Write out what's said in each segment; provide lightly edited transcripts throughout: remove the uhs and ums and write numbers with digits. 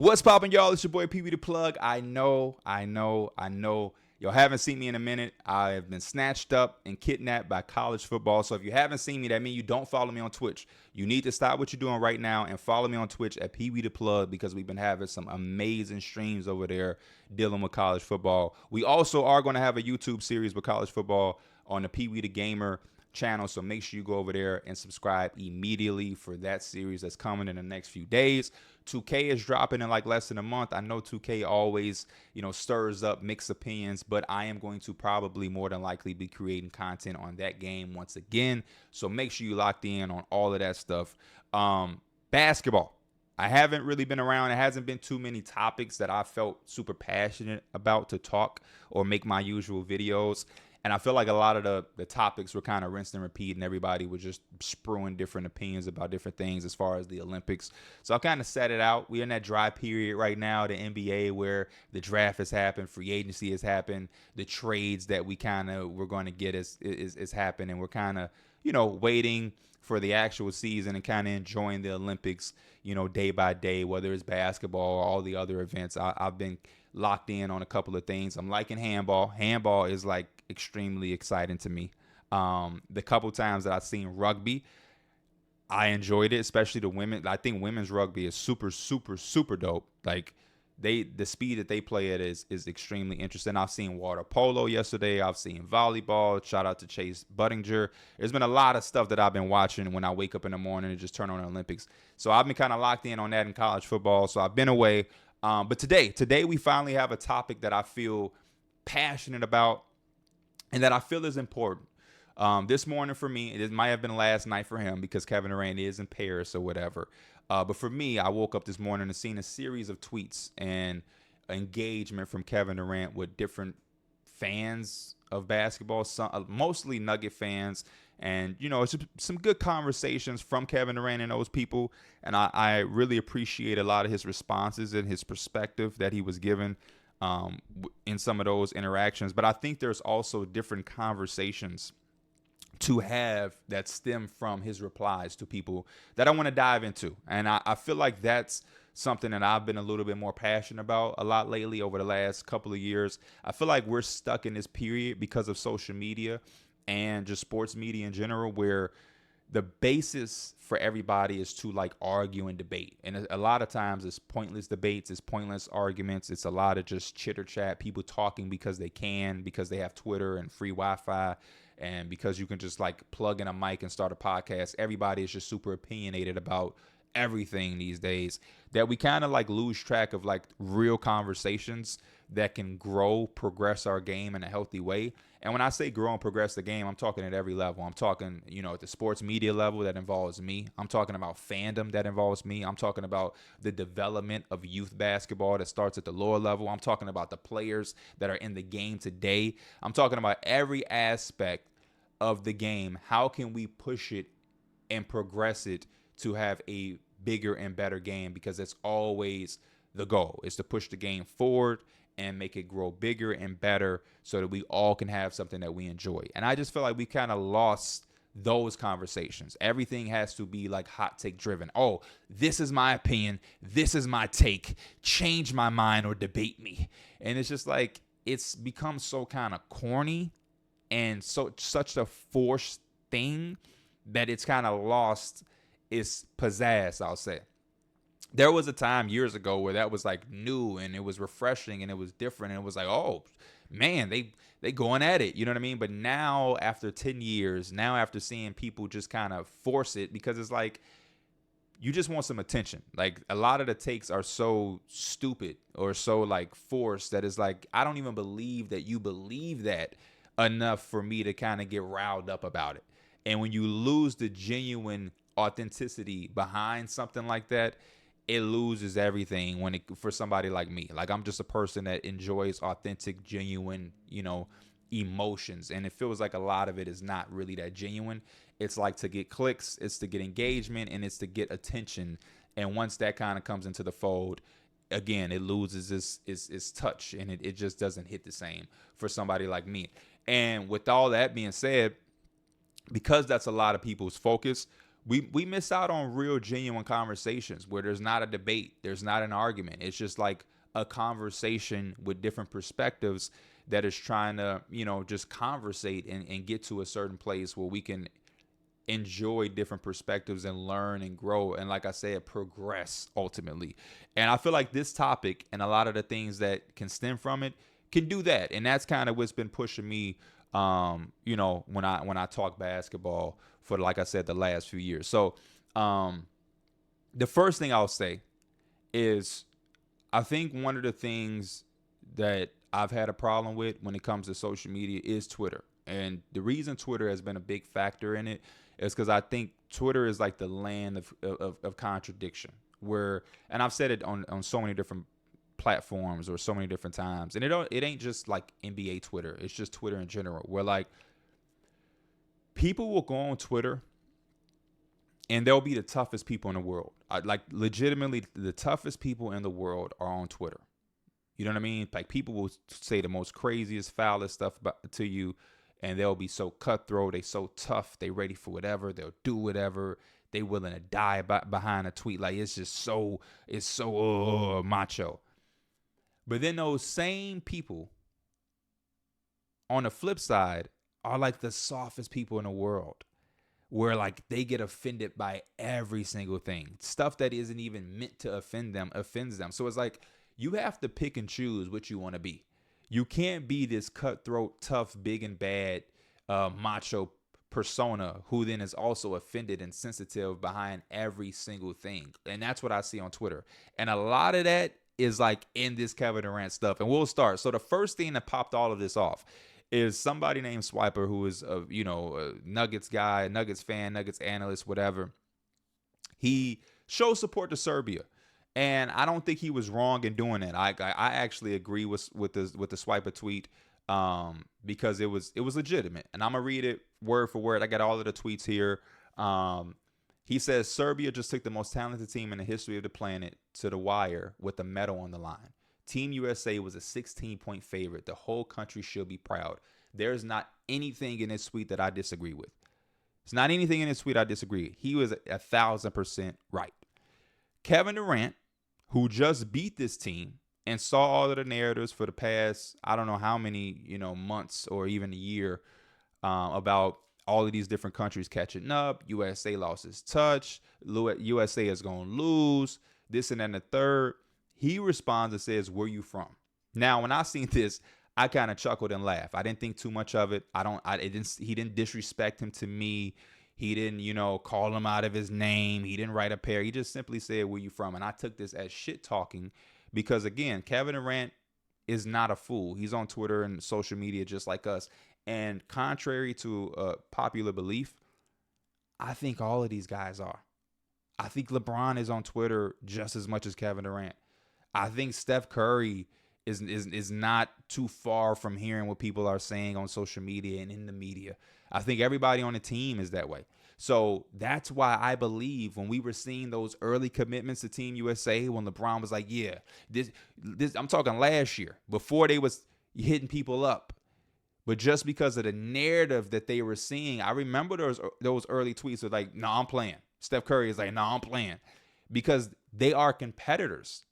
What's poppin', y'all? It's your boy Pee Wee the Plug. I know. Y'all haven't seen me in a minute. I have been snatched up and kidnapped by college football. So if you haven't seen me, that means you don't follow me on Twitch. You need to stop what you're doing right now and follow me on Twitch at Pee Wee the Plug because we've been having some amazing streams over there dealing with college football. We also are going to have a YouTube series with college football on the Pee Wee the Gamer channel, so make sure you go over there and subscribe immediately for that series that's coming in the next few days. 2K is dropping in like less than a month. I know 2K always, stirs up mixed opinions, but I am going to probably more than likely be creating content on that game once again. So make sure you locked in on all of that stuff. Basketball. I haven't really been around. It hasn't been too many topics that I felt super passionate about to talk or make my usual videos. And I feel like a lot of the topics were kind of rinsed and repeat, and everybody was just spewing different opinions about different things as far as the Olympics. So I kind of set it out. We're in that dry period right now, the NBA, where the draft has happened, free agency has happened, the trades that we're going to get is happening. We're kind of, waiting for the actual season and kind of enjoying the Olympics, day by day, whether it's basketball or all the other events. I've been locked in on a couple of things. I'm liking handball. Handball is like extremely exciting to me. The couple times that I've seen rugby, I enjoyed it, especially the women. I think women's rugby is super, super, super dope. Like the speed that they play at is extremely interesting. I've seen water polo yesterday. I've seen volleyball. Shout out to Chase Buttinger. There's been a lot of stuff that I've been watching when I wake up in the morning and just turn on the Olympics. So I've been kind of locked in on that in college football. So I've been away. But today we finally have a topic that I feel passionate about and that I feel is important. This morning for me, it might have been last night for him because Kevin Durant is in Paris or whatever. But for me, I woke up this morning and seen a series of tweets and engagement from Kevin Durant with different fans of basketball, mostly Nugget fans. And, it's some good conversations from Kevin Durant and those people. And I really appreciate a lot of his responses and his perspective that he was given in some of those interactions. But I think there's also different conversations to have that stem from his replies to people that I want to dive into. And I feel like that's something that I've been a little bit more passionate about a lot lately over the last couple of years. I feel like we're stuck in this period because of social media and just sports media in general, where the basis for everybody is to like argue and debate. And a lot of times it's pointless debates, it's pointless arguments. It's a lot of just chitter chat, people talking because they can, because they have Twitter and free Wi-Fi, and because you can just like plug in a mic and start a podcast. Everybody is just super opinionated about everything these days, that we kind of like lose track of like real conversations that can grow, progress our game in a healthy way. And when I say grow and progress the game, I'm talking at every level. I'm talking, at the sports media level that involves me. I'm talking about fandom that involves me. I'm talking about the development of youth basketball that starts at the lower level. I'm talking about the players that are in the game today. I'm talking about every aspect of the game. How can we push it and progress it to have a bigger and better game? Because it's always the goal, is to push the game forward and make it grow bigger and better so that we all can have something that we enjoy. And I just feel like we kind of lost those conversations. Everything has to be like hot take driven. Oh, this is my opinion. This is my take. Change my mind or debate me. And it's just like, it's become so kind of corny and such a forced thing that it's kind of lost its pizzazz, I'll say. There was a time years ago where that was like new and it was refreshing and it was different and it was like, oh man, they going at it, you know what I mean? But now after 10 years, now after seeing people just kind of force it, because it's like you just want some attention. Like a lot of the takes are so stupid or so like forced that it's like, I don't even believe that you believe that enough for me to kind of get riled up about it. And when you lose the genuine authenticity behind something like that, it loses everything for somebody like me. Like I'm just a person that enjoys authentic, genuine, emotions. And it feels like a lot of it is not really that genuine. It's like to get clicks, it's to get engagement, and it's to get attention. And once that kind of comes into the fold, again, it loses its touch and it just doesn't hit the same for somebody like me. And with all that being said, because that's a lot of people's focus, We miss out on real genuine conversations where there's not a debate, there's not an argument. It's just like a conversation with different perspectives that is trying to, just conversate and get to a certain place where we can enjoy different perspectives and learn and grow, and like I said, progress ultimately. And I feel like this topic and a lot of the things that can stem from it can do that. And that's kind of what's been pushing me, when I talk basketball for, like I said, the last few years. So the first thing I'll say is, I think one of the things that I've had a problem with when it comes to social media is Twitter. And the reason Twitter has been a big factor in it is because I think Twitter is like the land of contradiction. And I've said it on so many different platforms or so many different times. And it ain't just like NBA Twitter. It's just Twitter in general, where like people will go on Twitter and they'll be the toughest people in the world. Like legitimately, the toughest people in the world are on Twitter. You know what I mean? Like people will say the most craziest, foulest stuff to you, and they'll be so cutthroat. They so tough. They ready for whatever. They'll do whatever. They willing to die behind a tweet. Like it's so macho. But then those same people on the flip side are like the softest people in the world, where like they get offended by every single thing. Stuff that isn't even meant to offend them offends them. So it's like you have to pick and choose what you want to be. You can't be this cutthroat, tough, big and bad, macho persona who then is also offended and sensitive behind every single thing. And that's what I see on Twitter. And a lot of that is like in this Kevin Durant stuff. And we'll start. So the first thing that popped all of this off is somebody named Swiper, who is a Nuggets guy, Nuggets fan, Nuggets analyst, whatever. He showed support to Serbia, and I don't think he was wrong in doing that. I actually agree with the Swiper tweet, because it was legitimate, and I'm gonna read it word for word. I got all of the tweets here. He says Serbia just took the most talented team in the history of the planet to the wire with a medal on the line. Team USA was a 16-point favorite. The whole country should be proud. There's not anything in this tweet that I disagree with. It's not anything in this tweet I disagree. He was 1,000% right. Kevin Durant, who just beat this team and saw all of the narratives for the past, I don't know how many, months or even a year, about all of these different countries catching up. USA lost his touch. USA is going to lose. This and then the third. He responds and says, "Where you from?" Now, when I seen this, I kind of chuckled and laughed. I didn't think too much of it. He didn't disrespect him to me. He didn't, call him out of his name. He didn't write a pair. He just simply said, "Where you from?" And I took this as shit talking because, again, Kevin Durant is not a fool. He's on Twitter and social media just like us. And contrary to popular belief, I think all of these guys are. I think LeBron is on Twitter just as much as Kevin Durant. I think Steph Curry is not too far from hearing what people are saying on social media and in the media. I think everybody on the team is that way. So that's why I believe when we were seeing those early commitments to Team USA, when LeBron was like, yeah, this I'm talking last year, before they was hitting people up. But just because of the narrative that they were seeing, I remember those early tweets of like, "No, I'm playing." Steph Curry is like, "No, I'm playing," because they are competitors.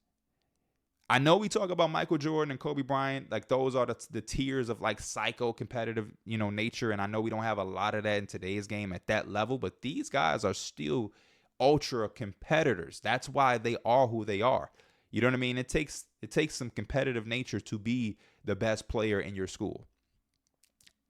I know we talk about Michael Jordan and Kobe Bryant, like those are the tiers of like psycho competitive, nature. And I know we don't have a lot of that in today's game at that level, but these guys are still ultra competitors. That's why they are who they are. You know what I mean? It takes some competitive nature to be the best player in your school,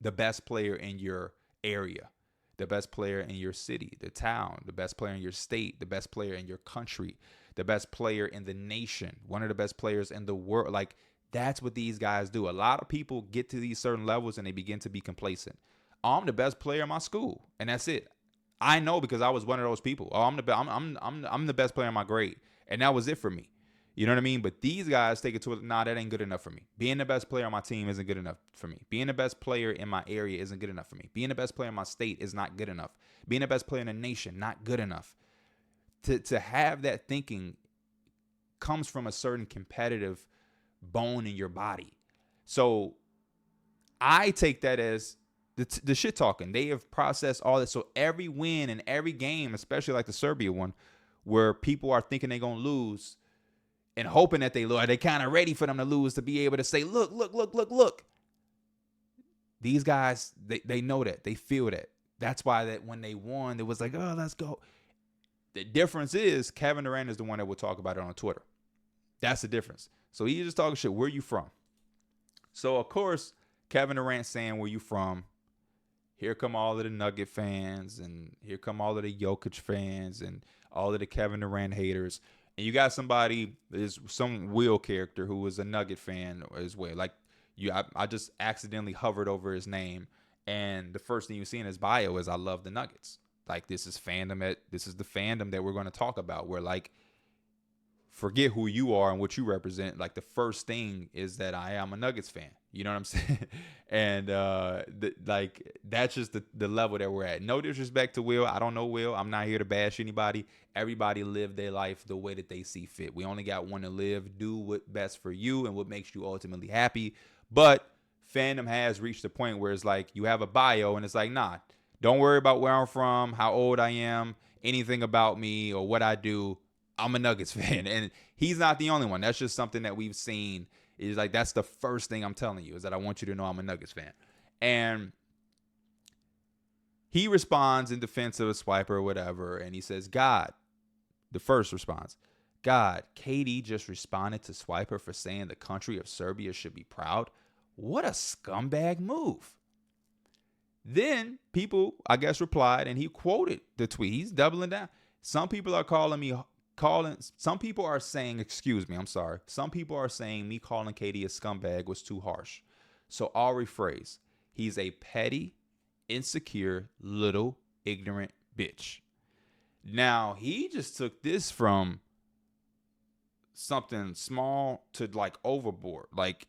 the best player in your area, the best player in your city, the town, the best player in your state, the best player in your country, the best player in the nation, one of the best players in the world. Like, that's what these guys do. A lot of people get to these certain levels and they begin to be complacent. Oh, I'm the best player in my school, and that's it. I know because I was one of those people. Oh, I'm the best player in my grade, and that was it for me. You know what I mean? But these guys take it to, nah, that ain't good enough for me. Being the best player on my team isn't good enough for me. Being the best player in my area isn't good enough for me. Being the best player in my state is not good enough. Being the best player in the nation, not good enough. To have that thinking comes from a certain competitive bone in your body. So I take that as the shit talking. They have processed all this. So every win and every game, especially like the Serbia one, where people are thinking they're gonna lose and hoping that they lose, they kind of ready for them to lose to be able to say, look, look, look, look, look. These guys, they know that. They feel that. That's why that when they won, it was like, oh, let's go. The difference is Kevin Durant is the one that will talk about it on Twitter. That's the difference. So he's just talking shit. Where you from? So, of course, Kevin Durant saying where you from. Here come all of the Nugget fans, and here come all of the Jokic fans, and all of the Kevin Durant haters. And you got somebody, there's some Will character who was a Nugget fan as well. Like, I just accidentally hovered over his name, and the first thing you see in his bio is I love the Nuggets. Like, this is the fandom that we're going to talk about. Where, like, forget who you are and what you represent. Like, the first thing is that I am a Nuggets fan. You know what I'm saying? And that's just the level that we're at. No disrespect to Will. I don't know Will. I'm not here to bash anybody. Everybody live their life the way that they see fit. We only got one to live. Do what's best for you and what makes you ultimately happy. But fandom has reached the point where it's like you have a bio and it's like, nah, don't worry about where I'm from, how old I am, anything about me or what I do. I'm a Nuggets fan. And he's not the only one. That's just something that we've seen. Is like, that's the first thing I'm telling you, is that I want you to know I'm a Nuggets fan. And he responds in defense of a swiper or whatever. And he says, God, the first response, God, KD just responded to Swiper for saying the country of Serbia should be proud. What a scumbag move. Then people, I guess, replied, and he quoted the tweet. He's doubling down. Some people are some people are saying, some people are saying me calling KD a scumbag was too harsh. So I'll rephrase. He's a petty, insecure, little, ignorant bitch. Now, he just took this from something small to like overboard. Like,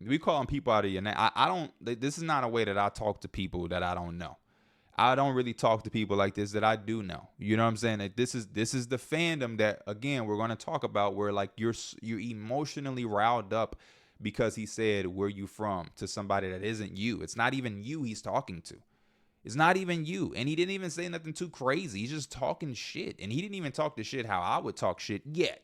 we calling people out of your name. This is not a way that I talk to people that I don't know. I don't really talk to people like this that I do know. You know what I'm saying? Like, this is the fandom that, again, we're going to talk about, where like you're emotionally riled up because he said, where you from, to somebody that isn't you. It's not even you he's talking to. It's not even you. And he didn't even say nothing too crazy. He's just talking shit. And he didn't even talk the shit how I would talk shit yet.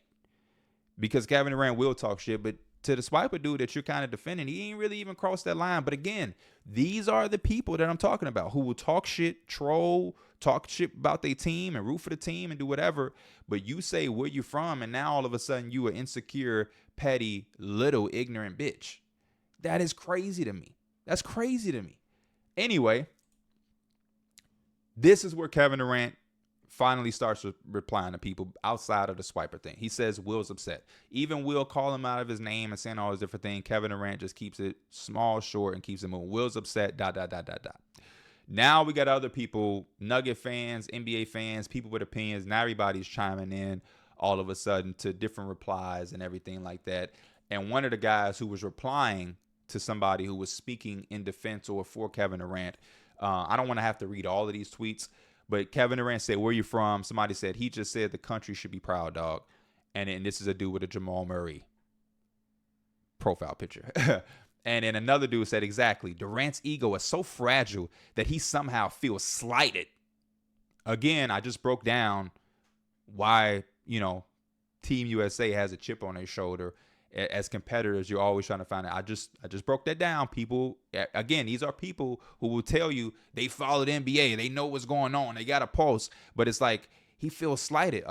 Because Kevin Durant will talk shit, but to the swiper dude that you're kind of defending, he ain't really even crossed that line. But again, these are the people that I'm talking about who will talk shit, troll, talk shit about their team and root for the team and do whatever. But you say where you from, and now all of a sudden you are insecure, petty, little, ignorant bitch. That is crazy to me. That's crazy to me. Anyway, this is where Kevin Durant finally starts replying to people outside of the swiper thing. He says Will's upset. Even Will call him out of his name and saying all these different things. Kevin Durant just keeps it small, short, and keeps it moving. Will's upset, ... Now we got other people, Nugget fans, NBA fans, people with opinions. Now everybody's chiming in all of a sudden to different replies and everything like that. And one of the guys who was replying to somebody who was speaking in defense or for Kevin Durant, I don't want to have to read all of these tweets, but Kevin Durant said, where you from? Somebody said, he just said the country should be proud, dog. And then this is a dude with a Jamal Murray profile picture. And then another dude said, exactly, Durant's ego is so fragile that he somehow feels slighted. Again, I just broke down why, Team USA has a chip on their shoulder. As competitors, you're always trying to find out. I just broke that down. People, again, these are people who will tell you they follow the NBA, they know what's going on, they got a pulse, but it's like he feels slighted.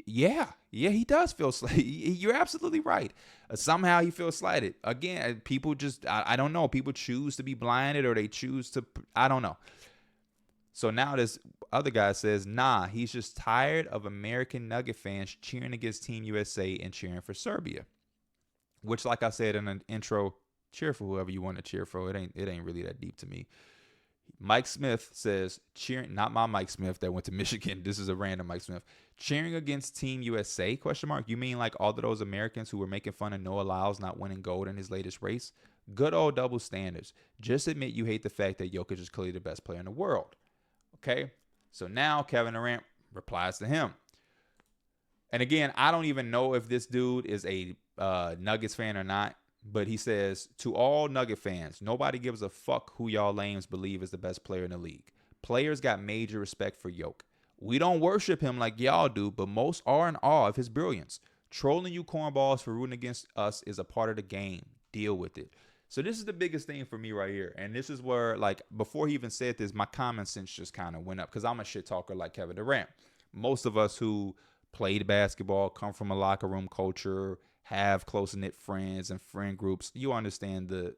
Yeah, he does feel slighted. You're absolutely right. Somehow he feels slighted. Again, people just, I don't know. People choose to be blinded, or they choose to, I don't know. So now this other guy says, nah, he's just tired of American Nugget fans cheering against Team USA and cheering for Serbia. Which, like I said in an intro, cheer for whoever you want to cheer for. It ain't really that deep to me. Mike Smith says, cheering, not my Mike Smith that went to Michigan. This is a random Mike Smith. Cheering against Team USA, ? You mean like all of those Americans who were making fun of Noah Lyles not winning gold in his latest race? Good old double standards. Just admit you hate the fact that Jokic is clearly the best player in the world. Okay, so now Kevin Durant replies to him. And again, I don't even know if this dude is a Nuggets fan or not. But he says, to all Nugget fans, nobody gives a fuck who y'all lames believe is the best player in the league. Players got major respect for Yoke. We don't worship him like y'all do, but most are in awe of his brilliance. Trolling you cornballs for rooting against us is a part of the game. Deal with it. So this is the biggest thing for me right here. And this is where, like, before he even said this, my common sense just kind of went up because I'm a shit talker like Kevin Durant. Most of us who played basketball come from a locker room culture, have close knit friends and friend groups. You understand the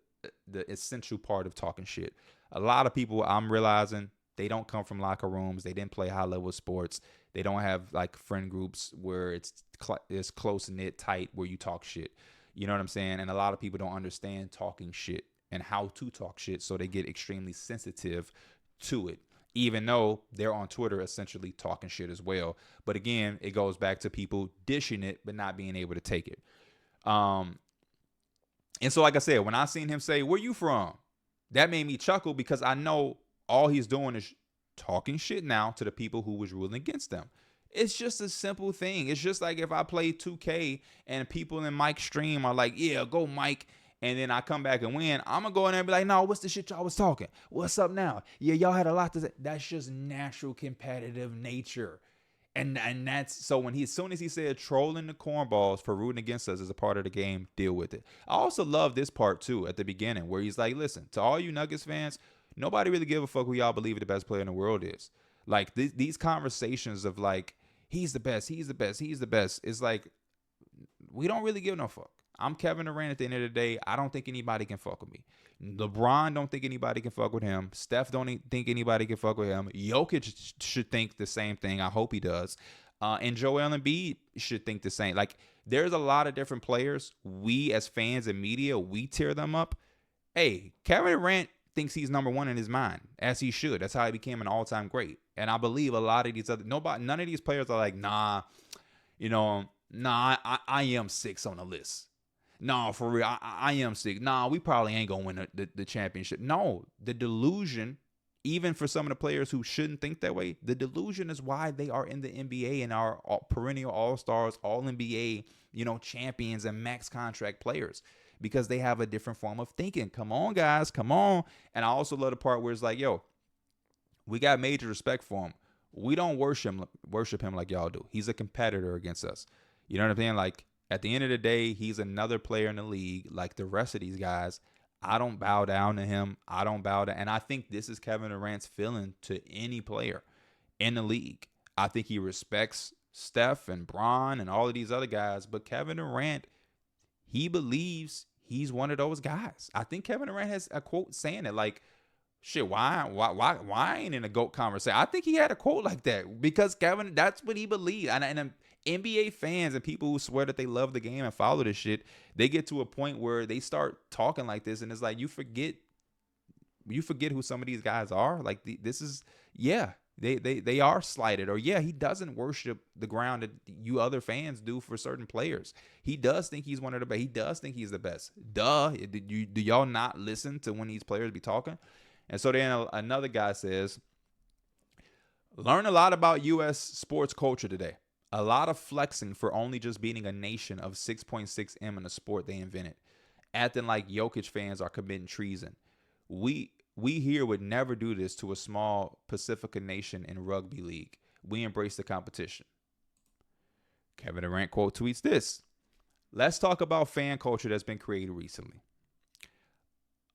essential part of talking shit. A lot of people, I'm realizing, they don't come from locker rooms. They didn't play high level sports. They don't have like friend groups where it's close knit, tight, where you talk shit. You know what I'm saying? And a lot of people don't understand talking shit and how to talk shit, so they get extremely sensitive to it, even though they're on Twitter essentially talking shit as well. But again, it goes back to people dishing it but not being able to take it. And so, like I said, when I seen him say, "Where you from?" that made me chuckle because I know all he's doing is talking shit now to the people who was ruling against them. It's just a simple thing. It's just like if I play 2K and people in Mike's stream are like, "Yeah, go Mike," and then I come back and win, I'm gonna go in there and be like, "No, what's the shit y'all was talking? What's up now? Yeah, y'all had a lot to say." That's just natural competitive nature. And that's so when as soon as he said trolling the cornballs for rooting against us as a part of the game, deal with it. I also love this part too at the beginning where he's like, listen, to all you Nuggets fans, nobody really give a fuck who y'all believe the best player in the world is. Like these conversations of like, he's the best, he's the best, he's the best. It's like, we don't really give no fuck. I'm Kevin Durant at the end of the day. I don't think anybody can fuck with me. LeBron don't think anybody can fuck with him. Steph don't think anybody can fuck with him. Jokic should think the same thing. I hope he does. And Joel Embiid should think the same. Like, there's a lot of different players. We as fans and media, we tear them up. Hey, Kevin Durant thinks he's number one in his mind, as he should. That's how he became an all-time great. And I believe a lot of these none of these players are like, nah, I am six on the list. No, for real, I am sick. Nah, we probably ain't gonna win the championship. No, the delusion, even for some of the players who shouldn't think that way, the delusion is why they are in the NBA and are perennial all-stars, all-NBA, champions and max contract players, because they have a different form of thinking. Come on, guys, come on. And I also love the part where it's like, yo, we got major respect for him. We don't worship him like y'all do. He's a competitor against us. You know what I'm saying? Like, at the end of the day, he's another player in the league like the rest of these guys. I don't bow down to him. I don't bow down. And I think this is Kevin Durant's feeling to any player in the league. I think he respects Steph and Bron and all of these other guys. But Kevin Durant, he believes he's one of those guys. I think Kevin Durant has a quote saying it like, shit, why I ain't in a GOAT conversation? I think he had a quote like that because Kevin, that's what he believed. And NBA fans and people who swear that they love the game and follow this shit, they get to a point where they start talking like this, and it's like you forget who some of these guys are. Like this is, yeah, they are slighted, or yeah, he doesn't worship the ground that you other fans do for certain players. He does think he's one of the best. He does think he's the best. Duh. Do y'all not listen to when these players be talking? And so then another guy says, learn a lot about U.S. sports culture today. A lot of flexing for only just beating a nation of 6.6 M in a sport they invented. Acting like Jokic fans are committing treason. We here would never do this to a small Pacifica nation in rugby league. We embrace the competition. Kevin Durant quote tweets this. Let's talk about fan culture that's been created recently.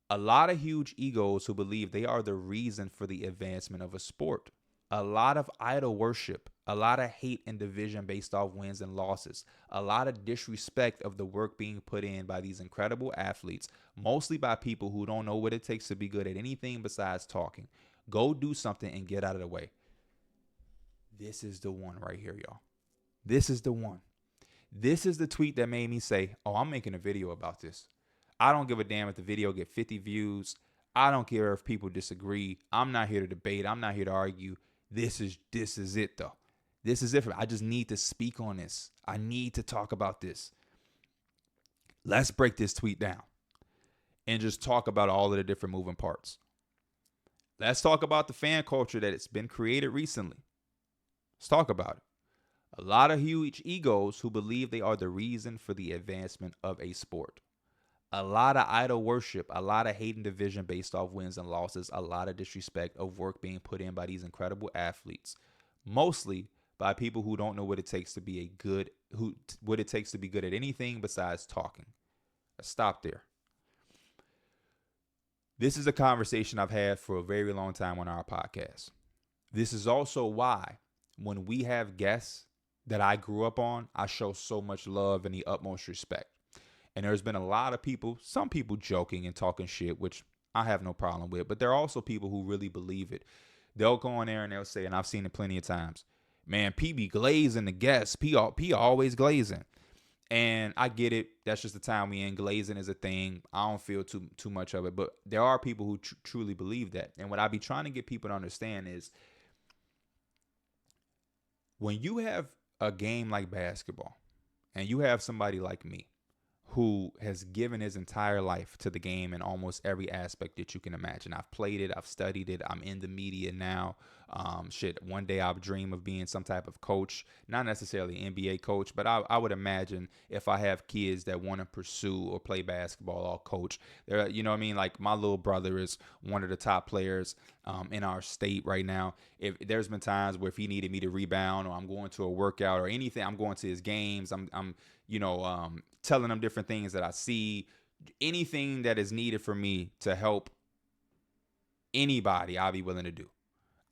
A lot of huge egos who believe they are the reason for the advancement of a sport. A lot of idol worship, a lot of hate and division based off wins and losses, a lot of disrespect of the work being put in by these incredible athletes, mostly by people who don't know what it takes to be good at anything besides talking. Go do something and get out of the way. This is the one right here, y'all. This is the one. This is the tweet that made me say, oh, I'm making a video about this. I don't give a damn if the video get 50 views. I don't care if people disagree. I'm not here to debate. I'm not here to argue. This is it though. This is it for me. I just need to speak on this. I need to talk about this. Let's break this tweet down and just talk about all of the different moving parts. Let's talk about the fan culture that it's been created recently. Let's talk about it. A lot of huge egos who believe they are the reason for the advancement of a sport. A lot of idol worship, a lot of hate and division based off wins and losses, a lot of disrespect of work being put in by these incredible athletes, mostly by people who don't know what it takes to be what it takes to be good at anything besides talking. Let's stop there. This is a conversation I've had for a very long time on our podcast. This is also why when we have guests that I grew up on, I show so much love and the utmost respect. And there's been a lot of people, some people joking and talking shit, which I have no problem with, but there are also people who really believe it. They'll go on there and they'll say, and I've seen it plenty of times, man, P be glazing the guests. P always glazing. And I get it. That's just the time we in. Glazing is a thing. I don't feel too much of it. But there are people who truly believe that. And what I be trying to get people to understand is when you have a game like basketball and you have somebody like me who has given his entire life to the game in almost every aspect that you can imagine. I've played it. I've studied it. I'm in the media now. One day I'll dream of being some type of coach, not necessarily NBA coach, but I would imagine if I have kids that want to pursue or play basketball, I'll coach. You know what I mean? Like my little brother is one of the top players in our state right now. If there's been times where if he needed me to rebound or I'm going to a workout or anything, I'm going to his games. I'm telling them different things that I see, anything that is needed for me to help anybody, I'll be willing to do.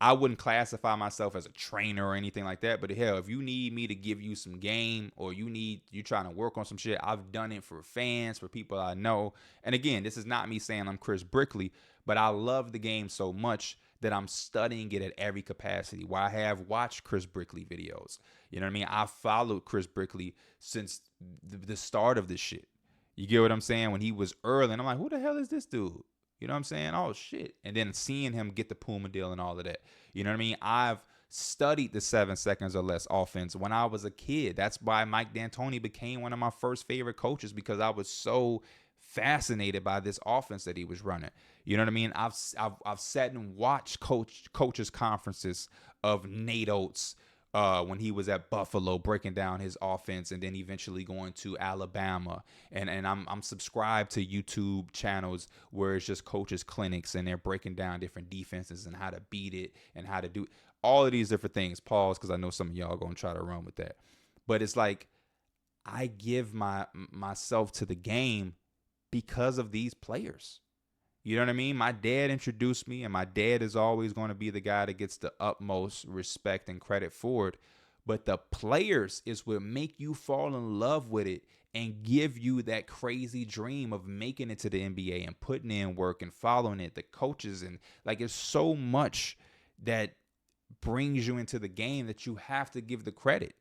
I wouldn't classify myself as a trainer or anything like that, but hell, if you need me to give you some game or you trying to work on some shit, I've done it for fans, for people I know. And again, this is not me saying I'm Chris Brickley, but I love the game so much that I'm studying it at every capacity, where I have watched Chris Brickley videos. You know what I mean? I've followed Chris Brickley since the start of this shit. You get what I'm saying? When he was early, and I'm like, who the hell is this dude? You know what I'm saying? Oh, shit. And then seeing him get the Puma deal and all of that. You know what I mean? I've studied the 7 seconds or less offense when I was a kid. That's why Mike D'Antoni became one of my first favorite coaches, because I was so fascinated by this offense that he was running. You know what I mean? I've sat and watched coaches conferences of Nate Oates when he was at Buffalo breaking down his offense, and then eventually going to Alabama. And I'm subscribed to YouTube channels where it's just coaches clinics and they're breaking down different defenses and how to beat it and how to do all of these different things. Pause, because I know some of y'all going to try to run with that. But it's like I give myself to the game because of these players. You know what I mean? My dad introduced me, and my dad is always going to be the guy that gets the utmost respect and credit for it. But the players is what make you fall in love with it and give you that crazy dream of making it to the NBA and putting in work and following it. The coaches, and like, it's so much that brings you into the game that you have to give the credit.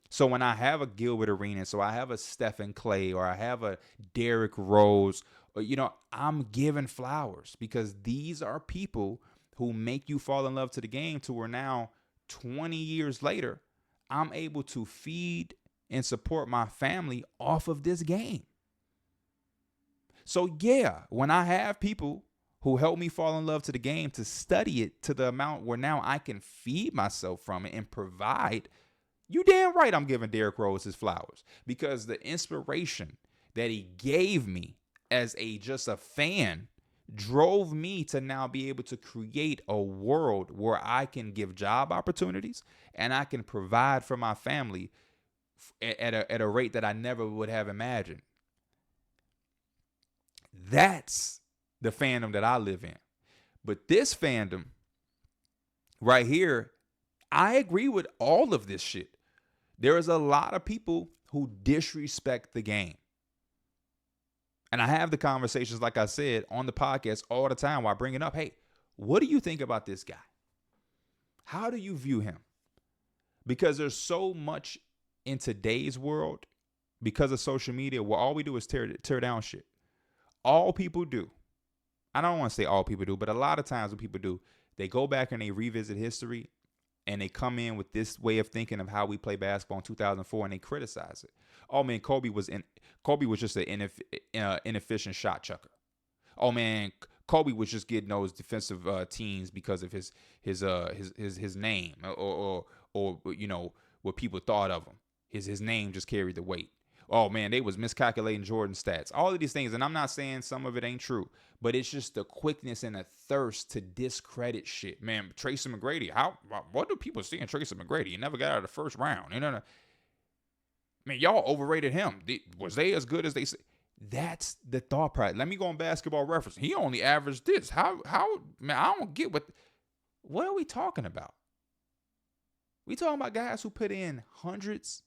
So when I have a Gilbert Arenas, so I have a Stephen Clay, or I have a Derrick Rose, or, I'm giving flowers, because these are people who make you fall in love to the game, to where now 20 years later, I'm able to feed and support my family off of this game. So yeah, when I have people who help me fall in love to the game, to study it to the amount where now I can feed myself from it and provide, you damn right I'm giving Derrick Rose his flowers, because the inspiration that he gave me as just a fan drove me to now be able to create a world where I can give job opportunities and I can provide for my family at a rate that I never would have imagined. That's the fandom that I live in. But this fandom right here, I agree with all of this shit. There is a lot of people who disrespect the game. And I have the conversations, like I said, on the podcast all the time, where I bring it up. Hey, what do you think about this guy? How do you view him? Because there's so much in today's world, because of social media, where all we do is tear down shit. All people do, I don't want to say all people do, but a lot of times what people do, they go back and they revisit history, and they come in with this way of thinking of how we play basketball in 2004, and they criticize it. Oh man, Kobe was just an inefficient shot chucker. Oh man, Kobe was just getting those defensive teams because of his name, or what people thought of him. His name just carried the weight. Oh man, they was miscalculating Jordan stats. All of these things, and I'm not saying some of it ain't true, but it's just the quickness and the thirst to discredit shit. Man, Tracy McGrady, what do people see in Tracy McGrady? He never got out of the first round. Man, y'all overrated him. Was they as good as they say? That's the thought process. Let me go on Basketball Reference. He only averaged this. How man, I don't get what are we talking about? We talking about guys who put in hundreds,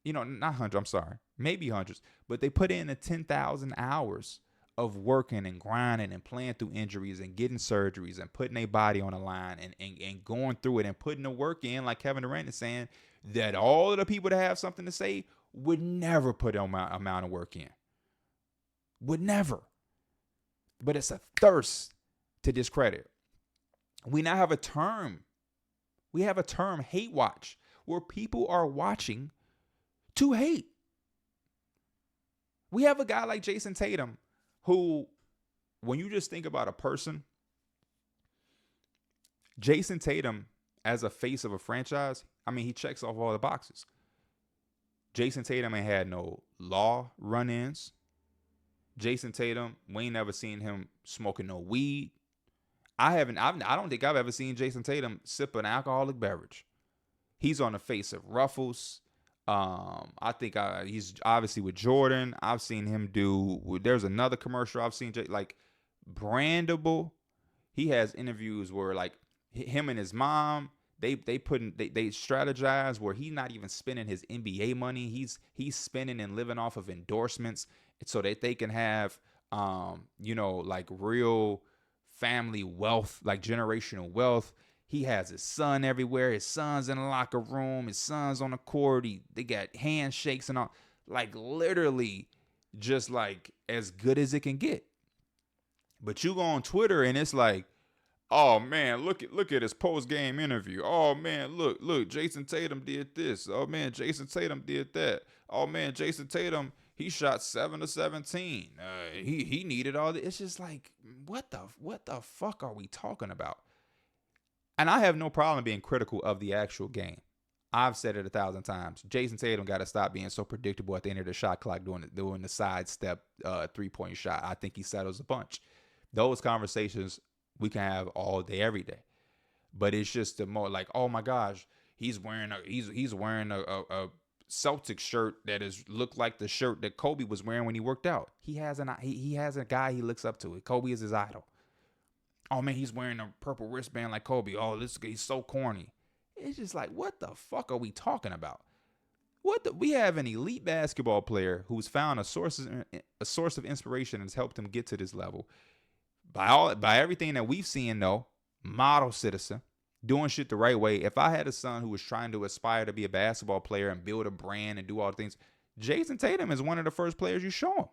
not hundreds, I'm sorry, maybe hundreds, but they put in the 10,000 hours of working and grinding and playing through injuries and getting surgeries and putting their body on the line and going through it and putting the work in, like Kevin Durant is saying, that all of the people that have something to say would never put an amount of work in. Would never. But it's a thirst to discredit. We now have a term. We have a term, hate watch, where people are watching to hate. We have a guy like Jason Tatum who, when you just think about a person, Jason Tatum as a face of a franchise, he checks off all the boxes. Jason Tatum ain't had no law run-ins. Jason Tatum, we ain't never seen him smoking no weed. I don't think I've ever seen Jason Tatum sip an alcoholic beverage. He's on the face of Ruffles. I think he's obviously with Jordan. I've seen him there's another commercial I've seen, like Brandable. He has interviews where like him and his mom, they strategize where he's not even spending his NBA money. He's spending and living off of endorsements so that they can have, like real family wealth, like generational wealth. He has his son everywhere. His son's in the locker room. His son's on the court. They got handshakes and all. Like literally just like as good as it can get. But you go on Twitter and it's like, oh man, look at his post-game interview. Oh man, look, Jason Tatum did this. Oh man, Jason Tatum did that. Oh man, Jason Tatum, he shot 7 of 17. He needed all this. It's just like, what the fuck are we talking about? And I have no problem being critical of the actual game. I've said it 1,000 times. Jason Tatum got to stop being so predictable at the end of the shot clock doing the sidestep 3-point shot. I think he settles a bunch. Those conversations we can have all day, every day. But it's just the more like, oh my gosh, he's wearing a Celtics shirt that looked like the shirt that Kobe was wearing when he worked out. He has a guy he looks up to. Kobe is his idol. Oh man, he's wearing a purple wristband like Kobe. Oh, he's so corny. It's just like, what the fuck are we talking about? We have an elite basketball player who's found a source of inspiration and has helped him get to this level. By everything that we've seen, though, model citizen, doing shit the right way. If I had a son who was trying to aspire to be a basketball player and build a brand and do all the things, Jason Tatum is one of the first players you show him.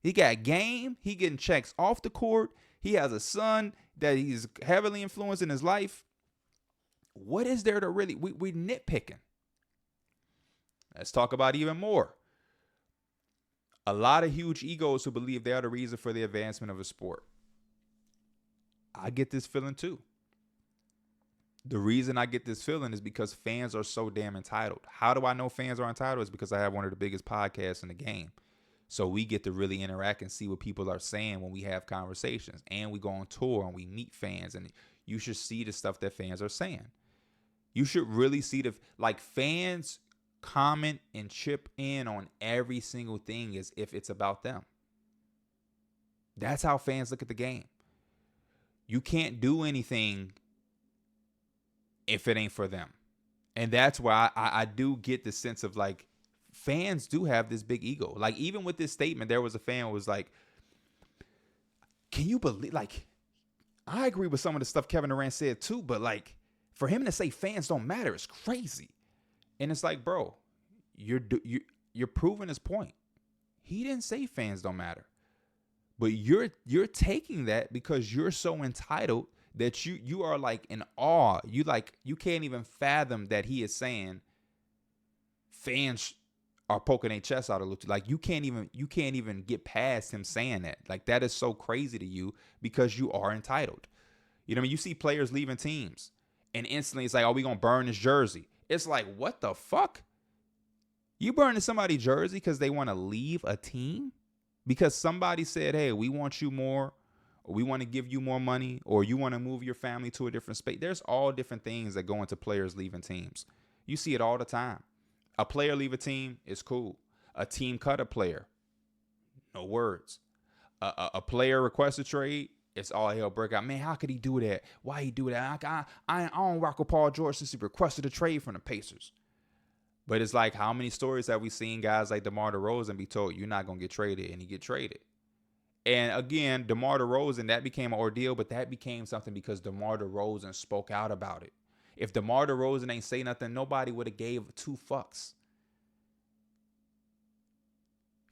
He got game. He getting checks off the court. He has a son that he's heavily influenced in his life. What is there to really... We're nitpicking. Let's talk about even more. A lot of huge egos who believe they are the reason for the advancement of a sport. I get this feeling too. The reason I get this feeling is because fans are so damn entitled. How do I know fans are entitled? It's because I have one of the biggest podcasts in the game. So we get to really interact and see what people are saying when we have conversations. And we go on tour and we meet fans. And you should see the stuff that fans are saying. You should really see fans comment and chip in on every single thing as if it's about them. That's how fans look at the game. You can't do anything if it ain't for them. And that's why I do get the sense of like, fans do have this big ego. Like even with this statement, there was a fan who was like, can you believe, like, I agree with some of the stuff Kevin Durant said too, but like for him to say fans don't matter is crazy. And it's like, bro, you're proving his point. He didn't say fans don't matter. But you're taking that because you're so entitled that you are like in awe. You can't even fathom that he is saying fans are poking their chest out a little. Like you can't even get past him saying that. Like that is so crazy to you because you are entitled. You know what I mean? You see players leaving teams and instantly it's like, oh, we gonna burn this jersey. It's like, what the fuck? You burning somebody's jersey because they want to leave a team? Because somebody said, hey, we want you more, or we want to give you more money, or you want to move your family to a different space. There's all different things that go into players leaving teams. You see it all the time. A player leave a team is cool. A team cut a player, no words. A player requests a trade, it's all hell break out. Man, how could he do that? Why he do that? I don't rock with Paul George since he requested a trade from the Pacers. But it's like, how many stories have we seen guys like DeMar DeRozan be told you're not going to get traded, and he get traded? And again, DeMar DeRozan, that became an ordeal, but that became something because DeMar DeRozan spoke out about it. If DeMar DeRozan ain't say nothing, nobody would have gave two fucks.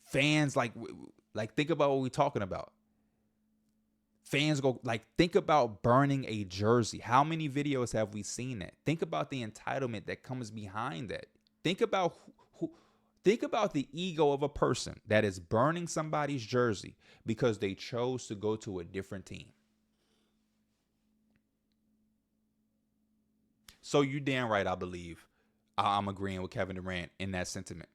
Fans, like think about what we're talking about. Fans go, like, think about burning a jersey. How many videos have we seen that? Think about the entitlement that comes behind that. Think about think about the ego of a person that is burning somebody's jersey because they chose to go to a different team. So you damn right, I believe I'm agreeing with Kevin Durant in that sentiment.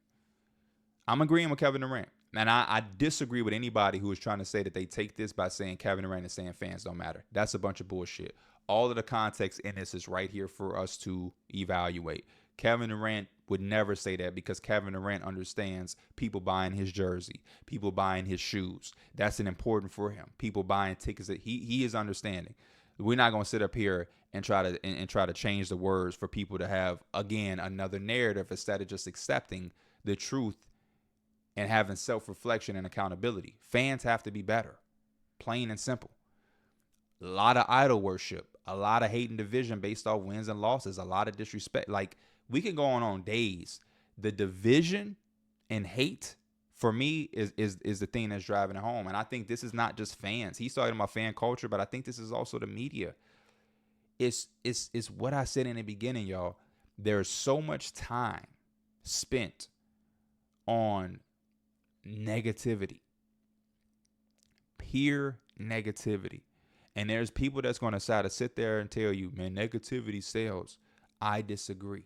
I'm agreeing with Kevin Durant. And I disagree with anybody who is trying to say that they take this by saying Kevin Durant is saying fans don't matter. That's a bunch of bullshit. All of the context in this is right here for us to evaluate. Kevin Durant would never say that because Kevin Durant understands people buying his jersey, people buying his shoes. That's an important for him. People buying tickets. That he is understanding. We're not going to sit up here and try to change the words for people to have, again, another narrative instead of just accepting the truth and having self-reflection and accountability. Fans have to be better, plain and simple. A lot of idol worship, a lot of hate and division based off wins and losses, a lot of disrespect. Like, we can go on days. The division and hate, for me, is the thing that's driving it home. And I think this is not just fans. He's talking about fan culture, but I think this is also the media. It's what I said in the beginning, y'all. There's so much time spent on negativity, pure negativity. And there's people that's going to try to sit there and tell you, man, negativity sells. I disagree.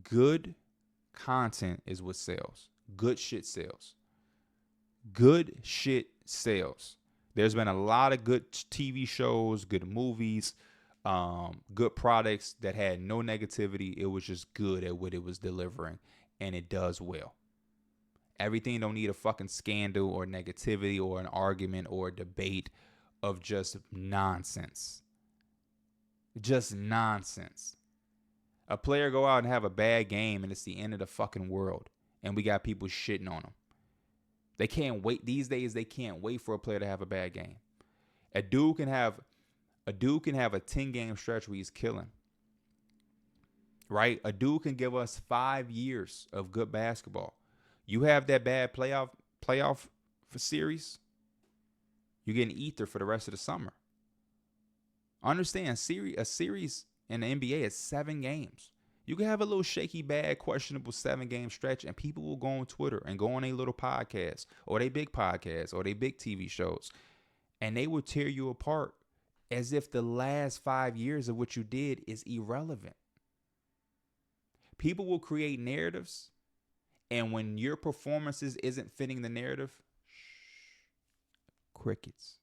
Good content is what sells. Good shit sells. Good shit sells. There's been a lot of good TV shows, good movies, good products that had no negativity. It was just good at what it was delivering, and it does well. Everything don't need a fucking scandal or negativity or an argument or a debate of just nonsense. Just nonsense. A player go out and have a bad game and it's the end of the fucking world. And we got people shitting on them. They can't wait. These days, they can't wait for a player to have a bad game. A dude can have a 10-game stretch where he's killing. Right? A dude can give us 5 years of good basketball. You have that bad playoff for series, you're getting ether for the rest of the summer. Understand, a series in the NBA is 7 games. You can have a little shaky, bad, questionable 7-game stretch, and people will go on Twitter and go on a little podcast or they big podcasts or they big TV shows, and they will tear you apart as if the last 5 years of what you did is irrelevant. People will create narratives. And when your performances isn't fitting the narrative, crickets.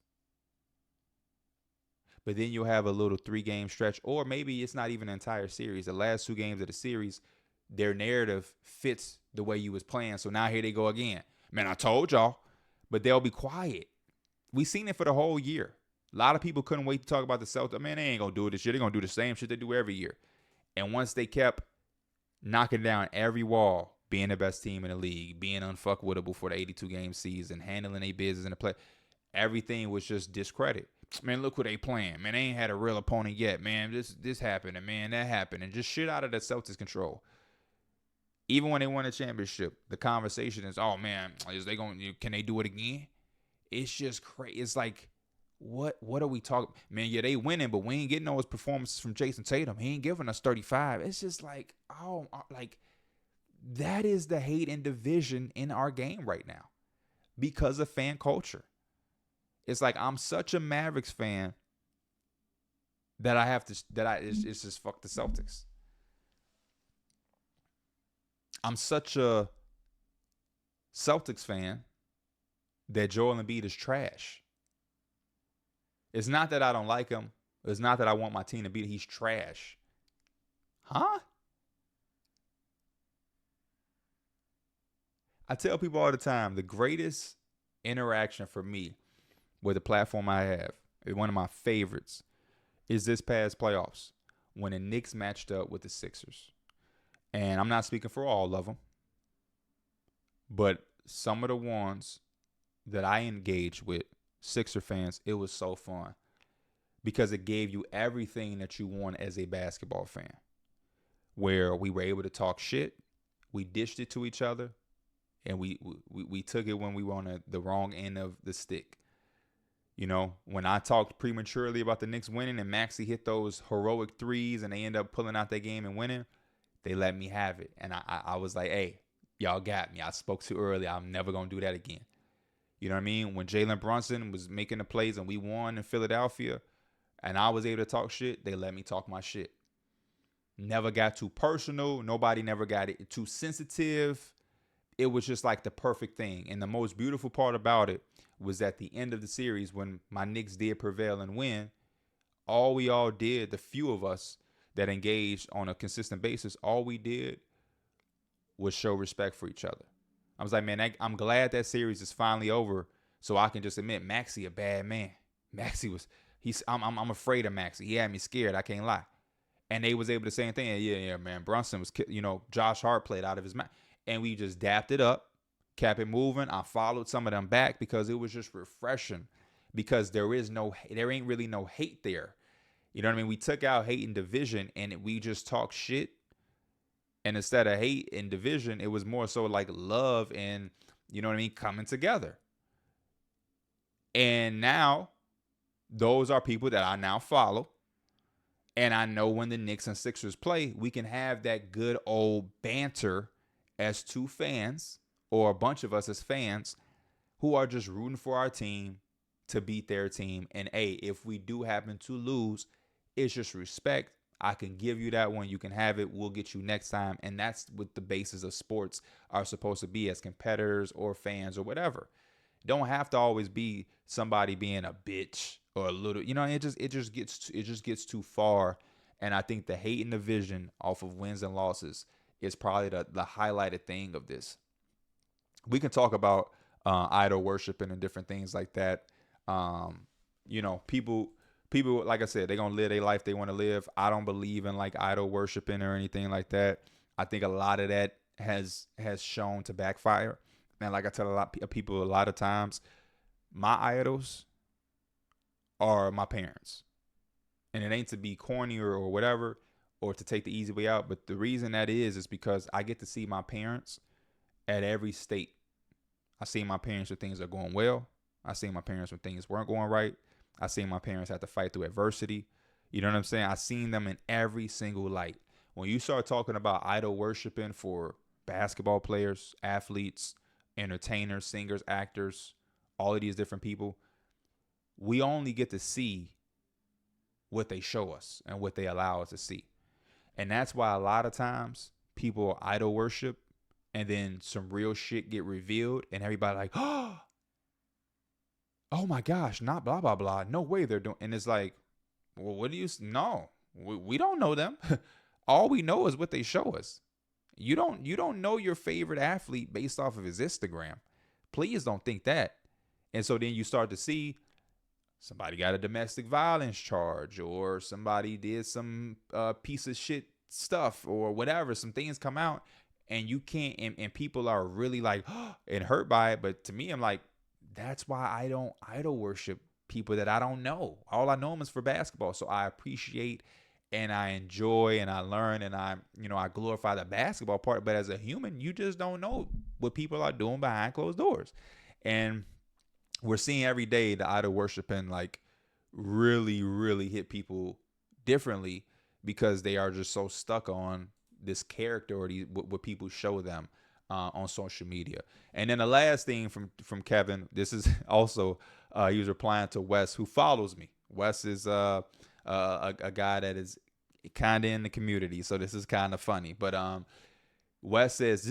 But then you'll have a little 3-game stretch, or maybe it's not even an entire series. The last 2 games of the series, their narrative fits the way you was playing. So now here they go again. Man, I told y'all. But they'll be quiet. We seen it for the whole year. A lot of people couldn't wait to talk about the Celtics. Man, they ain't going to do this shit. They're going to do the same shit they do every year. And once they kept knocking down every wall, being the best team in the league, being unfuckwittable for the 82-game season, handling their business in the play, everything was just discredit. Man, look who they playing. Man, they ain't had a real opponent yet. Man, this happened, and man, that happened, and just shit out of the Celtics' control. Even when they won a championship, the conversation is, oh man, can they do it again? It's just crazy. It's like, what are we talking? Man, yeah, they winning, but we ain't getting those performances from Jason Tatum. He ain't giving us 35. It's just like, oh, like. That is the hate and division in our game right now because of fan culture. It's like, I'm such a Mavericks fan that it's just fuck the Celtics. I'm such a Celtics fan that Joel Embiid is trash. It's not that I don't like him. It's not that I want my team to beat. He's trash. Huh? I tell people all the time the greatest interaction for me with the platform I have, one of my favorites, is this past playoffs when the Knicks matched up with the Sixers. And I'm not speaking for all of them, but some of the ones that I engaged with, Sixer fans, it was so fun because it gave you everything that you want as a basketball fan, where we were able to talk shit, we dished it to each other, and we took it when we were on the wrong end of the stick. You know, when I talked prematurely about the Knicks winning and Maxey hit those heroic threes and they end up pulling out that game and winning, they let me have it. And I was like, hey, y'all got me. I spoke too early. I'm never going to do that again. You know what I mean? When Jalen Brunson was making the plays and we won in Philadelphia and I was able to talk shit, they let me talk my shit. Never got too personal. Nobody never got it too sensitive. It was just like the perfect thing. And the most beautiful part about it was at the end of the series when my Knicks did prevail and win, all we all did, the few of us that engaged on a consistent basis, all we did was show respect for each other. I was like, man, I'm glad that series is finally over so I can just admit Maxey a bad man. Maxey was, I'm afraid of Maxey. He had me scared. I can't lie. And they was able to say anything. Yeah, man. Brunson was, Josh Hart played out of his mouth. And we just dapped it up, kept it moving. I followed some of them back because it was just refreshing because there ain't really no hate there. You know what I mean? We took out hate and division and we just talked shit. And instead of hate and division, it was more so like love and, you know what I mean, coming together. And now those are people that I now follow. And I know when the Knicks and Sixers play, we can have that good old banter as two fans or a bunch of us as fans who are just rooting for our team to beat their team. And hey, if we do happen to lose, it's just respect. I can give you that one. You can have it. We'll get you next time. And that's what the basis of sports are supposed to be as competitors or fans or whatever. Don't have to always be somebody being a bitch or a little, it just gets too far. And I think the hate and the division off of wins and losses is probably the highlighted thing of this. We can talk about idol worshiping and different things like that. People, like I said, they're going to live their life they want to live. I don't believe in like idol worshiping or anything like that. I think a lot of that has shown to backfire. And like I tell a lot of people a lot of times, my idols are my parents. And it ain't to be corny or whatever, or to take the easy way out. But the reason that is because I get to see my parents at every state. I see my parents when things are going well. I see my parents when things weren't going right. I seen my parents have to fight through adversity. You know what I'm saying? I seen them in every single light. When you start talking about idol worshiping for basketball players, athletes, entertainers, singers, actors, all of these different people, we only get to see what they show us and what they allow us to see. And that's why a lot of times people idol worship and then some real shit get revealed and everybody like, oh my gosh, not blah, blah, blah. No way they're doing. And it's like, well, what do you know? We don't know them. All we know is what they show us. You don't know your favorite athlete based off of his Instagram. Please don't think that. And so then you start to see somebody got a domestic violence charge or somebody did some piece of shit stuff or whatever. Some things come out and you can't, and people are really like, and hurt by it. But to me, I'm like, that's why I don't idol worship people that I don't know. All I know them is for basketball. So I appreciate and I enjoy and I learn and I glorify the basketball part. But as a human, you just don't know what people are doing behind closed doors. And we're seeing every day the idol worshiping like really, really hit people differently because they are just so stuck on this character or what people show them on social media. And then the last thing from Kevin, this is also he was replying to Wes, who follows me. Wes is a guy that is kind of in the community, so this is kind of funny. But Wes says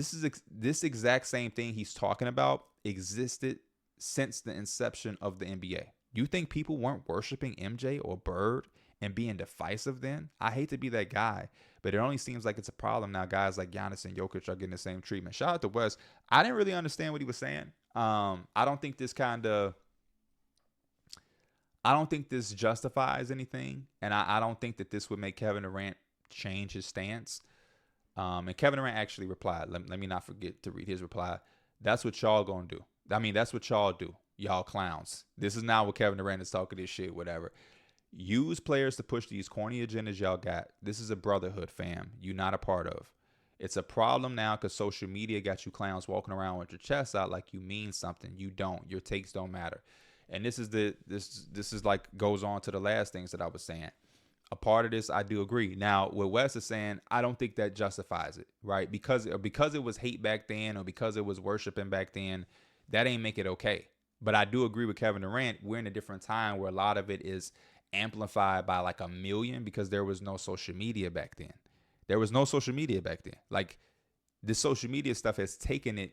this exact same thing he's talking about existed since the inception of the NBA. You think people weren't worshiping MJ or Bird and being divisive then? I hate to be that guy, but it only seems like it's a problem now. Guys like Giannis and Jokic are getting the same treatment. Shout out to Wes. I didn't really understand what he was saying. I don't think this justifies anything, and I don't think that this would make Kevin Durant change his stance. And Kevin Durant actually replied. Let me not forget to read his reply. That's what y'all gonna do. I mean, that's what y'all do, y'all clowns. This is not what Kevin Durant is talking this shit, whatever. Use players to push these corny agendas y'all got. This is a brotherhood, fam. You not a part of. It's a problem now because social media got you clowns walking around with your chest out like you mean something. You don't. Your takes don't matter. And this is like goes on to the last things that I was saying. A part of this, I do agree. Now, what Wes is saying, I don't think that justifies it, right? Because it was hate back then, or because it was worshiping back then, that ain't make it okay. But I do agree with Kevin Durant. We're in a different time where a lot of it is amplified by like a million because there was no social media back then. There was no social media back then. Like, this social media stuff has taken it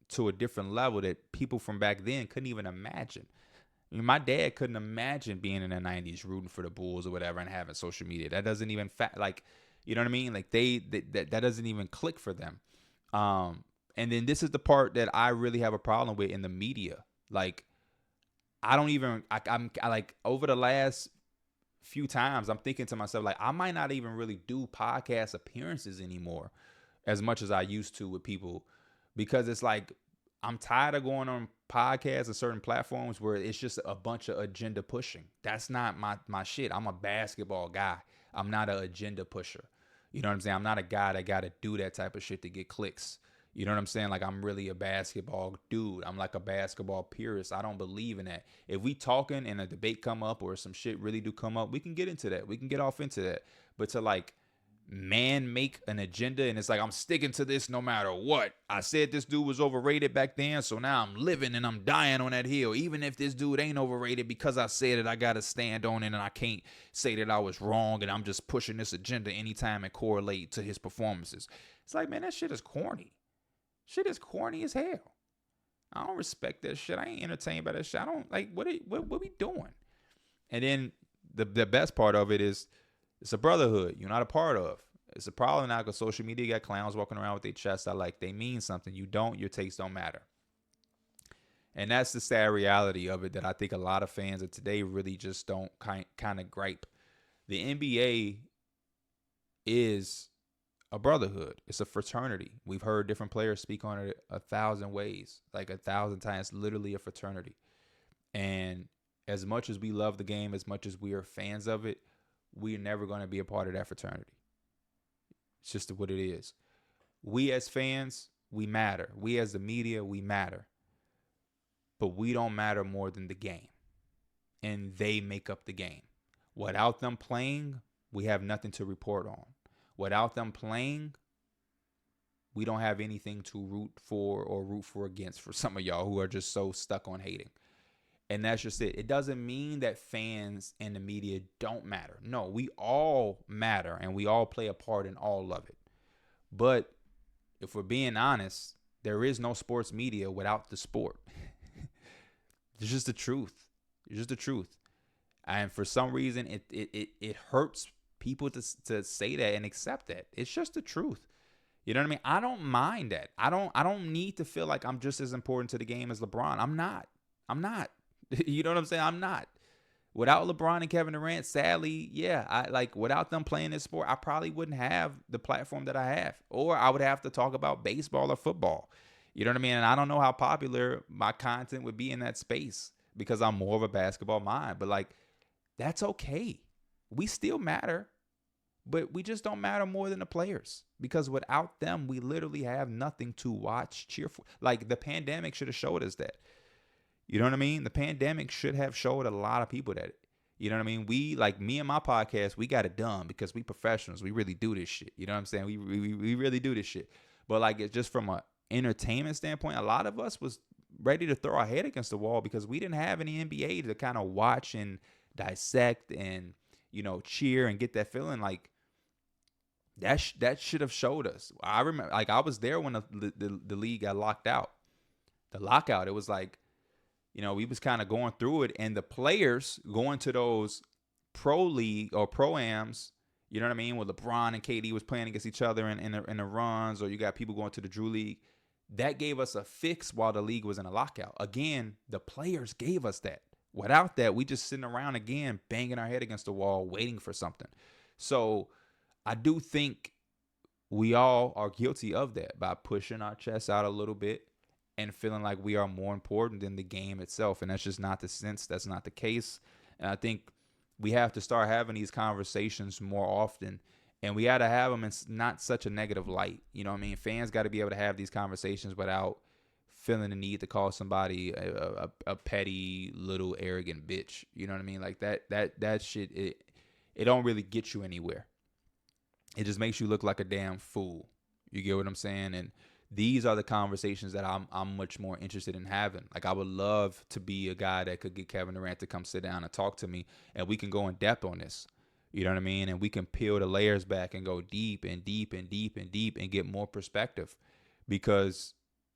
to a different level that people from back then couldn't even imagine. I mean, my dad couldn't imagine being in the 90s rooting for the Bulls or whatever and having social media. That doesn't even like, you know what I mean? Like that doesn't even click for them. And then this is the part that I really have a problem with in the media. Like, I'm like, over the last few times, I'm thinking to myself, like, I might not even really do podcast appearances anymore as much as I used to with people, because it's like, I'm tired of going on podcasts and certain platforms where it's just a bunch of agenda pushing. That's not my shit. I'm a basketball guy. I'm not an agenda pusher. You know what I'm saying? I'm not a guy that got to do that type of shit to get clicks. You know what I'm saying? Like, I'm really a basketball dude. I'm like a basketball purist. I don't believe in that. If we talking and a debate come up or some shit really do come up, we can get into that. We can get off into that. But to like make an agenda and it's like, I'm sticking to this no matter what. I said this dude was overrated back then, so now I'm living and I'm dying on that hill. Even if this dude ain't overrated, because I said it, I gotta stand on it, and I can't say that I was wrong, and I'm just pushing this agenda anytime it correlate to his performances. It's like, man, that shit is corny. Shit is corny as hell. I don't respect that shit. I ain't entertained by that shit. I don't like what we doing. And then the best part of it is, it's a brotherhood you're not a part of. It's a problem now because social media got clowns walking around with their chests out like they mean something. You don't. Your takes don't matter. And that's the sad reality of it that I think a lot of fans of today really just don't kind of gripe. The NBA is a brotherhood. It's a fraternity. We've heard different players speak on it 1,000 ways, like 1,000 times, literally a fraternity. And as much as we love the game, as much as we are fans of it, we're never going to be a part of that fraternity. It's just what it is. We as fans, we matter. We as the media, we matter. But we don't matter more than the game. And they make up the game. Without them playing, we have nothing to report on. Without them playing, we don't have anything to root for against, for some of y'all who are just so stuck on hating. And that's just it. It doesn't mean that fans and the media don't matter. No, we all matter and we all play a part in all of it. But if we're being honest, there is no sports media without the sport. It's just the truth. It's just the truth. And for some reason, it hurts people to say that and accept that. It's just the truth. You know what I mean? I don't mind that. I don't need to feel like I'm just as important to the game as LeBron. I'm not. You know what I'm saying? I'm not. Without LeBron and Kevin Durant, sadly, without them playing this sport, I probably wouldn't have the platform that I have. Or I would have to talk about baseball or football. You know what I mean? And I don't know how popular my content would be in that space because I'm more of a basketball mind. But like, that's okay. We still matter. But we just don't matter more than the players. Because without them, we literally have nothing to watch, cheer for. Like, the pandemic should have showed us that. You know what I mean? The pandemic should have showed a lot of people that. You know what I mean? We, like me and my podcast, we got it done because we professionals. We really do this shit. You know what I'm saying? We really do this shit. But like, it's just from a entertainment standpoint, a lot of us was ready to throw our head against the wall because we didn't have any NBA to kind of watch and dissect and, you know, cheer and get that feeling. Like, That should have showed us. I remember, like, I was there when the league got locked out. The lockout, it was like, we was kind of going through it, and the players going to those pro league or pro-ams, you know what I mean, where LeBron and KD was playing against each other in the runs, or you got people going to the Drew League. That gave us a fix while the league was in a lockout. Again, the players gave us that. Without that, we just sitting around again, banging our head against the wall, waiting for something. So I do think we all are guilty of that by pushing our chests out a little bit and feeling like we are more important than the game itself. And that's just not the sense. That's not the case. And I think we have to start having these conversations more often. And we got to have them in not such a negative light. You know what I mean? Fans got to be able to have these conversations without feeling the need to call somebody a petty, little, arrogant bitch. You know what I mean? Like that shit, it don't really get you anywhere. It just makes you look like a damn fool. You get what I'm saying? And these are the conversations that I'm much more interested in having. Like, I would love to be a guy that could get Kevin Durant to come sit down and talk to me, and we can go in depth on this. You know what I mean? And we can peel the layers back and go deep and deep and deep and deep and get more perspective, because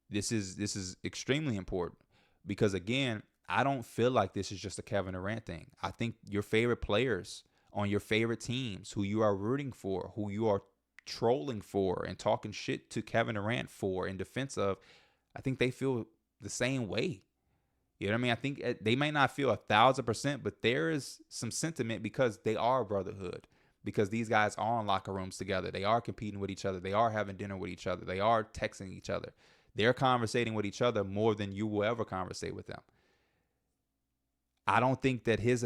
this is extremely important. Because again, I don't feel like this is just a Kevin Durant thing. I think your favorite players on your favorite teams, who you are rooting for, who you are trolling for and talking shit to Kevin Durant for in defense of, I think they feel the same way. You know what I mean? I think they may not feel 1,000%, but there is some sentiment, because they are a brotherhood, because these guys are in locker rooms together. They are competing with each other. They are having dinner with each other. They are texting each other. They're conversating with each other more than you will ever conversate with them. I don't think that his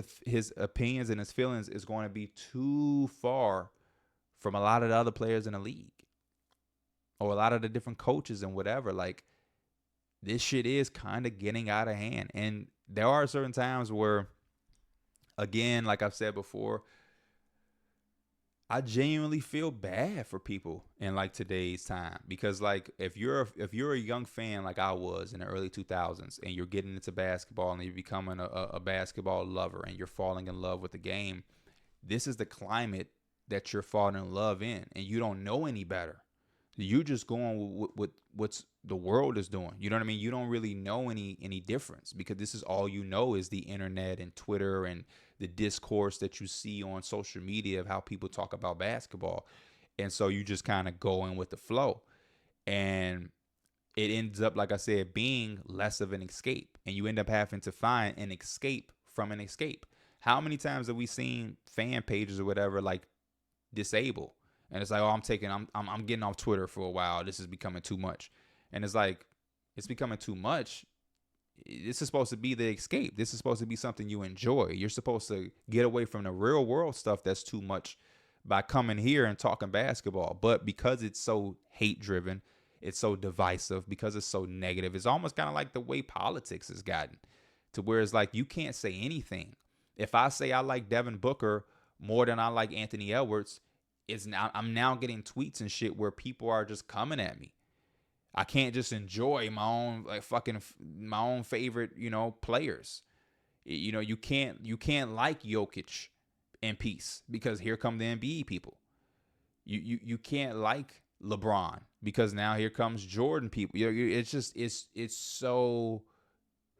opinions and his feelings is going to be too far from a lot of the other players in the league, or a lot of the different coaches and whatever. Like, this shit is kind of getting out of hand. And there are certain times where, again, like I've said before, I genuinely feel bad for people in like today's time, because like if you're a young fan like I was in the early 2000s, and you're getting into basketball and you're becoming a basketball lover and you're falling in love with the game, this is the climate that you're falling in love in, and you don't know any better. You're just going with what's the world is doing. You know what I mean? You don't really know any difference, because this is all you know is the internet and Twitter and the discourse that you see on social media of how people talk about basketball. And so you just kind of go in with the flow. And it ends up, like I said, being less of an escape. And you end up having to find an escape from an escape. How many times have we seen fan pages or whatever like disable? And it's like, oh, I'm getting off Twitter for a while. This is becoming too much. And it's like, it's becoming too much. This is supposed to be the escape. This is supposed to be something you enjoy. You're supposed to get away from the real world stuff that's too much by coming here and talking basketball. But because it's so hate driven, it's so divisive, because it's so negative, it's almost kind of like the way politics has gotten to where it's like you can't say anything. If I say I like Devin Booker more than I like Anthony Edwards, I'm now getting tweets and shit where people are just coming at me. I can't just enjoy my own my own favorite, players. You can't like Jokic in peace, because here come the NBA people. You can't like LeBron, because now here comes Jordan people. It's just it's so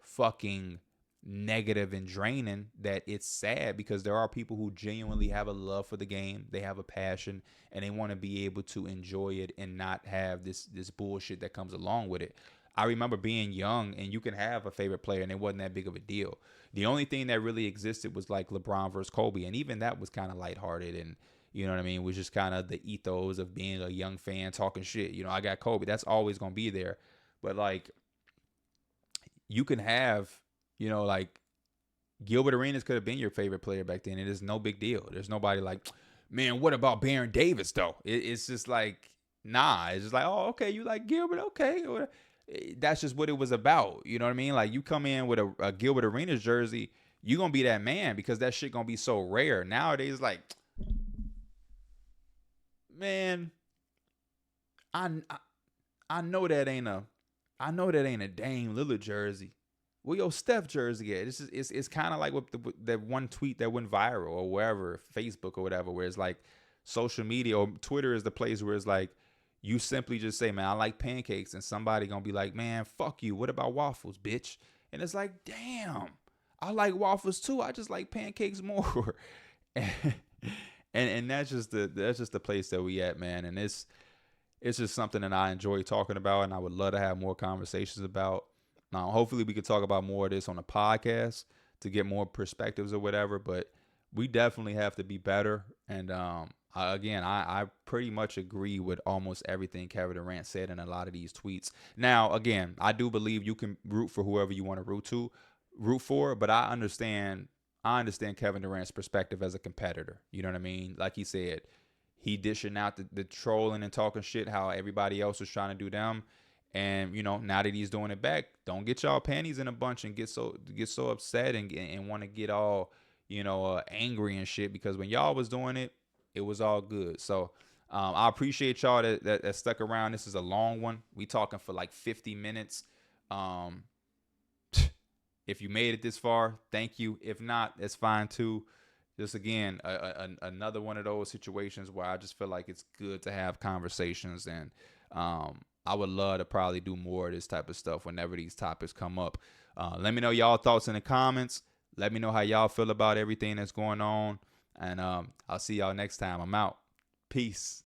fucking negative and draining that it's sad, because there are people who genuinely have a love for the game, they have a passion, and they want to be able to enjoy it and not have this bullshit that comes along with it. I remember being young, and you can have a favorite player and it wasn't that big of a deal. The only thing that really existed was like LeBron versus Kobe, and even that was kind of lighthearted, and you know what I mean, it was just kind of the ethos of being a young fan talking shit. I got Kobe, that's always gonna be there. But like, you can have, like, Gilbert Arenas could have been your favorite player back then. It is no big deal. There's nobody like, man, what about Baron Davis though? It's just like, nah. It's just like, oh, okay, you like Gilbert, okay. That's just what it was about. You know what I mean? Like, you come in with a Gilbert Arenas jersey, you gonna be that man, because that shit gonna be so rare. Nowadays, like, man, I know that ain't a Dame Lillard jersey. Where your Steph jersey at? It's kind of like with that one tweet that went viral or wherever, Facebook or whatever, where it's like social media or Twitter is the place where it's like you simply just say, man, I like pancakes, and somebody gonna be like, man, fuck you. What about waffles, bitch? And it's like, damn, I like waffles too. I just like pancakes more. and, and that's just the place that we at, man. And it's just something that I enjoy talking about, and I would love to have more conversations about. Now, hopefully, we could talk about more of this on the podcast to get more perspectives or whatever. But we definitely have to be better. And I pretty much agree with almost everything Kevin Durant said in a lot of these tweets. Now, again, I do believe you can root for whoever you want to root for, but I understand Kevin Durant's perspective as a competitor. You know what I mean? Like he said, he dishing out the trolling and talking shit how everybody else was trying to do them. And now that he's doing it back, don't get y'all panties in a bunch and get so upset and want to get all angry and shit, because when y'all was doing it, it was all good. So I appreciate y'all that stuck around. This is a long one. We talking for like 50 minutes. Um, if you made it this far, thank you. If not, that's fine too. Just again, another one of those situations where I just feel like it's good to have conversations, and I would love to probably do more of this type of stuff whenever these topics come up. Let me know y'all thoughts in the comments. Let me know how y'all feel about everything that's going on, and I'll see y'all next time. I'm out. Peace.